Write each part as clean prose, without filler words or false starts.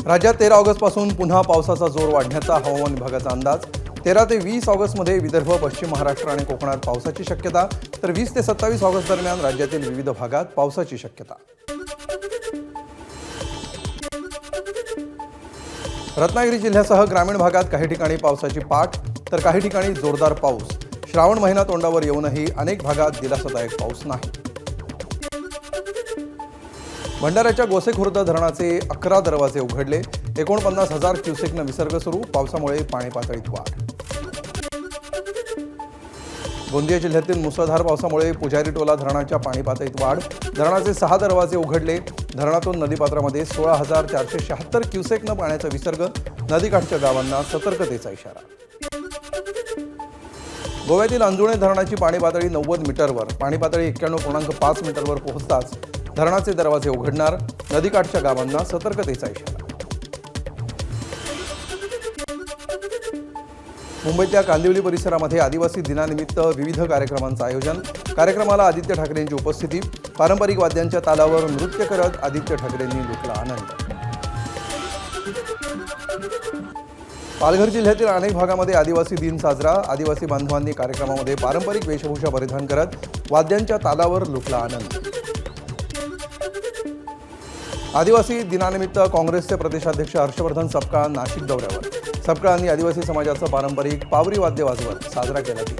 राज्यात 13 ऑगस्टपासून पुन्हा पावसाचा जोर वाढण्याचा हवामान विभागाचा अंदाज। 13 ते 20 ऑगस्टमध्ये विदर्भ, पश्चिम महाराष्ट्र आणि कोकणात पावसाची शक्यता, तर 20 ते 27 ऑगस्ट दरम्यान राज्यातील विविध भागात पावसाची शक्यता। रत्नागिरी जिल्ह्यासह ग्रामीण भागात काही ठिकाणी पावसाची पाठ, तर काही ठिकाणी जोरदार पाऊस। श्रावण महिना तोंडावर येऊनही अनेक भागात दिलासादायक पाऊस नाही। भंडाऱ्याच्या गोसेखुर्द धरणाचे 11 दरवाजे उघडले। 49,000 क्युसेकनं विसर्ग सुरू। पावसामुळे पाणी पातळीत वाढ। गोंदिया जिल्ह्यातील मुसळधार पावसामुळे पुजारी टोला धरणाच्या पाणी पातळीत वाढ। धरणाचे 6 दरवाजे उघडले। धरणातून नदीपात्रामध्ये 16,476 क्युसेकनं पाण्याचा विसर्ग। नदीकाठच्या गावांना सतर्कतेचा इशारा। गोव्यातील अंजुणे धरणाची पाणी पातळी 90 मीटरवर। पाणी पातळी 91.5 मीटरवर पोहोचताच धरणाचे दरवाजे उघडणार। नदीकाठच्या गावांना सतर्कतेचा इशारा। मुंबईतल्या कांदिवली परिसरामध्ये आदिवासी दिनानिमित्त विविध कार्यक्रमांचं आयोजन। कार्यक्रमाला आदित्य ठाकरेंची उपस्थिती। पारंपरिक वाद्यांच्या तालावर नृत्य करत आदित्य ठाकरेंनी लुटला आनंद। पालघर जिल्ह्यातील अनेक भागामध्ये आदिवासी दिन साजरा। आदिवासी बांधवांनी कार्यक्रमामध्ये पारंपरिक वेशभूषा परिधान करत वाद्यांच्या तालावर लुटला आनंद। आदिवासी दिनानिमित्त काँग्रेसचे प्रदेशाध्यक्ष हर्षवर्धन सपकाळ नाशिक दौऱ्यावर। सपकाळांनी आदिवासी समाजाचं पारंपरिक पावरी वाद्य वाजवत साजरा केला दिन।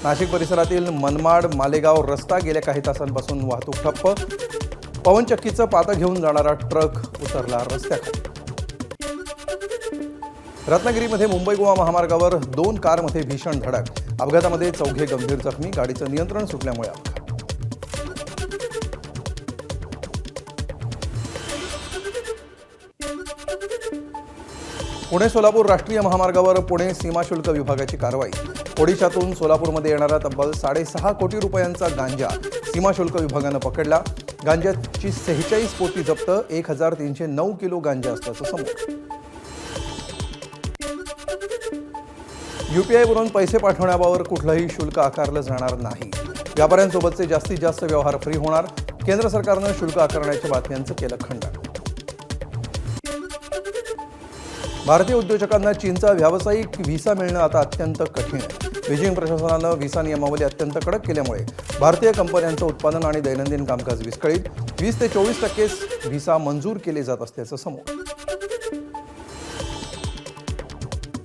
नाशिक परिसरातील मनमाड मालेगाव रस्ता गेल्या काही तासांपासून वाहतूक ठप्प। पवनचक्कीचं पातं घेऊन जाणारा ट्रक उतरला रस्त्याखाली। रत्नागिरीमध्ये मुंबई गोवा महामार्गावर 2 कारमध्ये भीषण धडक। अपघातामध्ये 4 गंभीर जखमी। गाडीचं नियंत्रण सुटल्यामुळे अपघात। पुणे सोलापूर राष्ट्रीय महामार्गावर पुणे सीमाशुल्क विभागाची कारवाई। ओडिशातून सोलापूरमध्ये येणारा तब्बल 6.5 कोटी रुपयांचा गांजा सीमाशुल्क विभागानं पकडला। गांजाची 46 पोती जप्त। 1,309 किलो गांजा असल्याचं समोर। UPI-वरून पैसे पाठवण्याबाबत कुठलंही शुल्क आकारलं जाणार नाही। व्यापाऱ्यांसोबतचे जास्तीत जास्त व्यवहार फ्री होणार। केंद्र सरकारनं शुल्क आकारण्याच्या बातम्यांचं केलं खंडन। भारतीय उद्योजकांना चीनचा व्यावसायिक व्हिसा मिळणं आता अत्यंत कठीण आहे। बीजिंग प्रशासनानं व्हिसा नियमावली अत्यंत कडक केल्यामुळे भारतीय कंपन्यांचं उत्पादन आणि दैनंदिन कामकाज विस्कळीत। 20 ते 24% व्हिसा मंजूर केले जात असल्याचं समोर।